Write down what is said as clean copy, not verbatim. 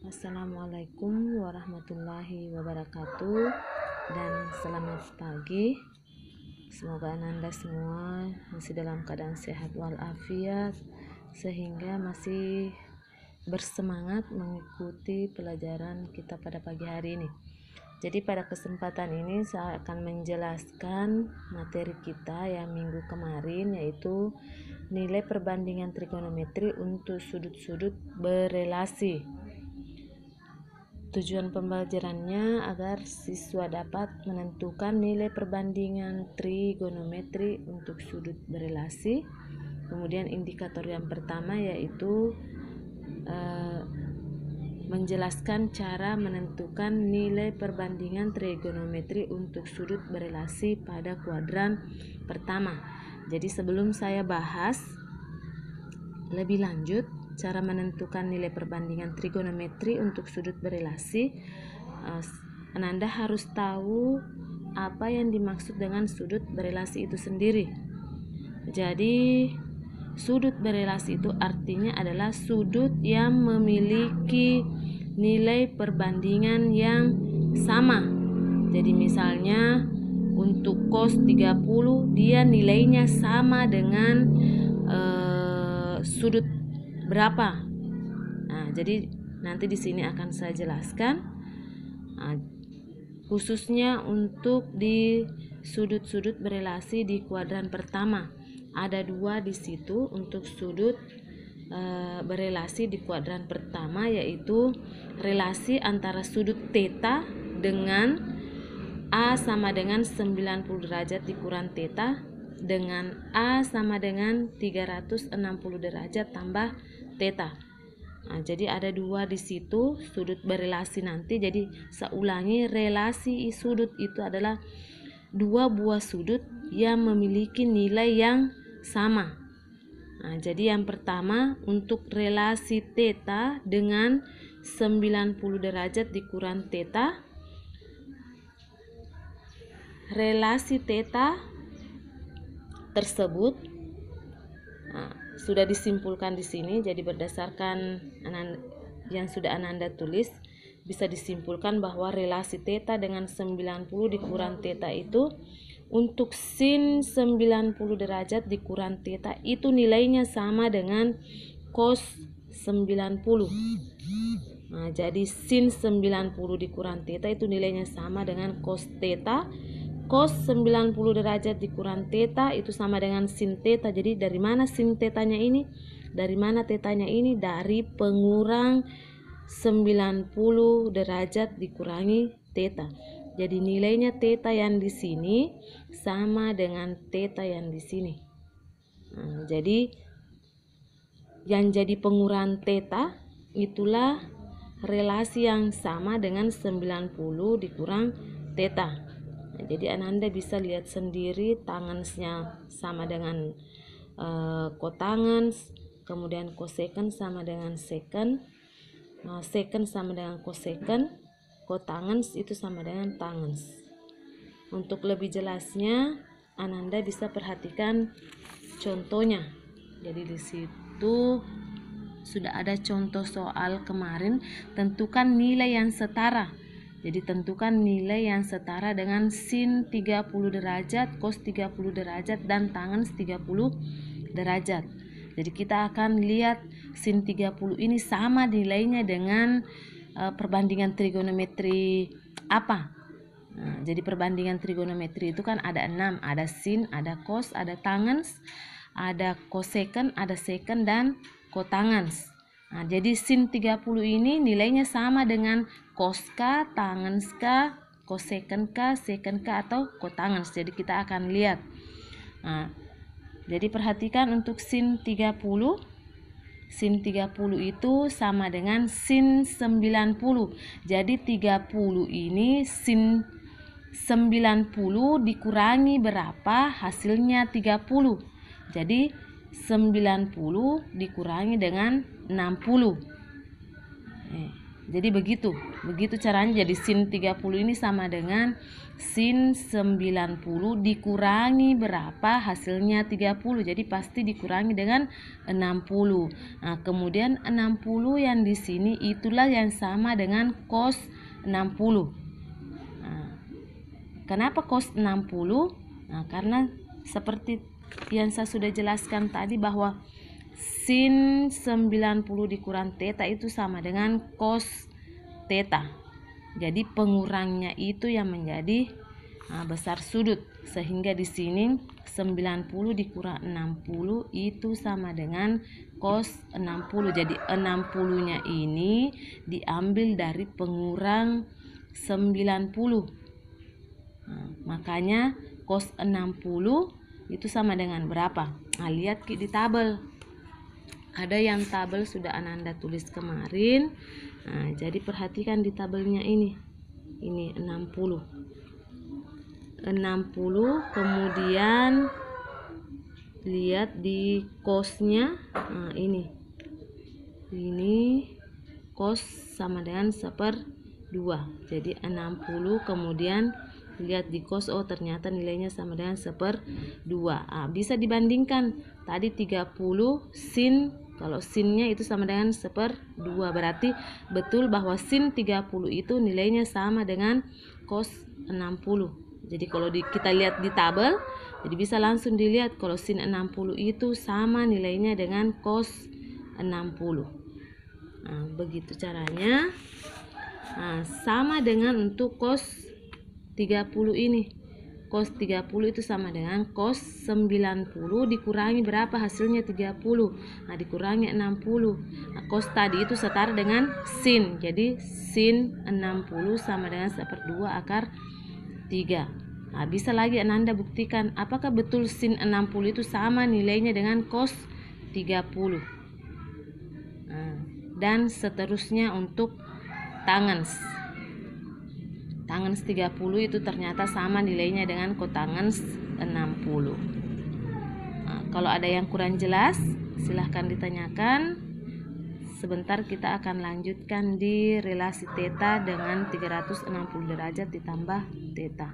Assalamualaikum warahmatullahi wabarakatuh dan selamat pagi. Semoga Ananda semua masih dalam keadaan sehat walafiat sehingga masih bersemangat mengikuti pelajaran kita pada pagi hari ini. Jadi pada kesempatan ini saya akan menjelaskan materi kita yang minggu kemarin, yaitu nilai perbandingan trigonometri untuk sudut-sudut berelasi. Tujuan pembelajarannya agar siswa dapat menentukan nilai perbandingan trigonometri untuk sudut berelasi. Kemudian indikator yang pertama yaitu menjelaskan cara menentukan nilai perbandingan trigonometri untuk sudut berelasi pada kuadran pertama. Jadi sebelum saya bahas lebih lanjut cara menentukan nilai perbandingan trigonometri untuk sudut berelasi, Ananda harus tahu apa yang dimaksud dengan sudut berelasi itu sendiri. Jadi sudut berelasi itu artinya adalah sudut yang memiliki nilai perbandingan yang sama. Jadi misalnya untuk cos 30 dia nilainya sama dengan sudut berapa. Nah, jadi nanti di sini akan saya jelaskan. Khususnya untuk di sudut-sudut berelasi di kuadran pertama. Ada dua di situ untuk sudut berelasi di kuadran pertama, yaitu relasi antara sudut theta dengan A sama dengan 90 derajat dikurang theta dengan A sama dengan 360 derajat tambah theta. Nah, jadi ada dua di situ sudut berelasi nanti. Jadi saya ulangi, relasi sudut itu adalah dua buah sudut yang memiliki nilai yang sama. Nah, jadi yang pertama untuk relasi theta dengan 90 derajat dikurang theta. Relasi theta tersebut sudah disimpulkan di sini. Jadi berdasarkan yang sudah Ananda tulis, bisa disimpulkan bahwa relasi theta dengan 90 dikurang theta itu untuk sin 90 derajat dikurang theta itu nilainya sama dengan cos 90. Nah, jadi sin 90 dikurang theta itu nilainya sama dengan cos theta. Cos 90 derajat dikurang theta itu sama dengan sin theta. Jadi dari mana sin tetanya ini? Dari mana tetanya ini? Dari pengurang 90 derajat dikurangi theta. Jadi nilainya theta yang di sini sama dengan theta yang di sini. Nah, jadi yang jadi pengurang theta itulah relasi yang sama dengan 90 dikurang theta. Nah, jadi Ananda bisa lihat sendiri tangansnya sama dengan kotangans, kemudian kosekant sama dengan sekant, sekant sama dengan kosekant, kotangans itu sama dengan tangans. Untuk lebih jelasnya Ananda bisa perhatikan contohnya. Jadi di situ sudah ada contoh soal kemarin, tentukan nilai yang setara. Jadi tentukan nilai yang setara dengan sin 30 derajat, cos 30 derajat, dan tangans 30 derajat. Jadi kita akan lihat sin 30 ini sama nilainya dengan perbandingan trigonometri apa. Nah, jadi perbandingan trigonometri itu kan ada 6, ada sin, ada cos, ada tangans, ada kosekant, ada sekant, dan kotangans. Nah, jadi sin 30 ini nilainya sama dengan cos K, tangans K, kosekant K, sekant K, atau kotangans. Jadi kita akan lihat. Nah, jadi perhatikan untuk sin 30. Sin 30 itu sama dengan sin 90. Jadi 30 ini sin 90 dikurangi berapa? Hasilnya 30. Jadi 90 dikurangi dengan 60. Jadi begitu caranya. Jadi sin 30 ini sama dengan sin 90 dikurangi berapa, hasilnya 30. Jadi pasti dikurangi dengan 60. Nah, kemudian 60 yang di sini itulah yang sama dengan cos 60. Nah, kenapa cos 60? Nah, karena seperti yang saya sudah jelaskan tadi bahwa sin 90 dikurang theta itu sama dengan cos theta. Jadi pengurangnya itu yang menjadi besar sudut, sehingga di sini 90 dikurang 60 itu sama dengan cos 60. Jadi 60-nya ini diambil dari pengurang 90. Makanya cos 60 itu sama dengan berapa? Nah, lihat di tabel. Ada yang tabel sudah Ananda tulis kemarin. Nah, jadi perhatikan di tabelnya ini. Ini 60. 60, kemudian lihat di cosnya. Nah, ini cos sama dengan 1/2. Jadi 60, kemudian lihat di cos, oh ternyata nilainya sama dengan 1/2. Bisa dibandingkan tadi 30 sin, kalau sinnya itu sama dengan 1/2, berarti betul bahwa sin 30 itu nilainya sama dengan cos 60. Jadi kalau kita lihat di tabel, jadi bisa langsung dilihat kalau sin 60 itu sama nilainya dengan cos 60. Nah, begitu caranya. Nah, sama dengan untuk cos 30 ini. Cos 30 itu sama dengan cos 90 dikurangi berapa, hasilnya 30. Nah, dikurangi 60. Nah, cos tadi itu setara dengan sin. Jadi sin 60 sama dengan 1/2 akar 3. Nah, bisa lagi Ananda buktikan apakah betul sin 60 itu sama nilainya dengan cos 30. Nah, dan seterusnya untuk tangens. Tangens 30 itu ternyata sama nilainya dengan kotangens 60. Nah, kalau ada yang kurang jelas, silahkan ditanyakan. Sebentar kita akan lanjutkan di relasi theta dengan 360 derajat ditambah theta.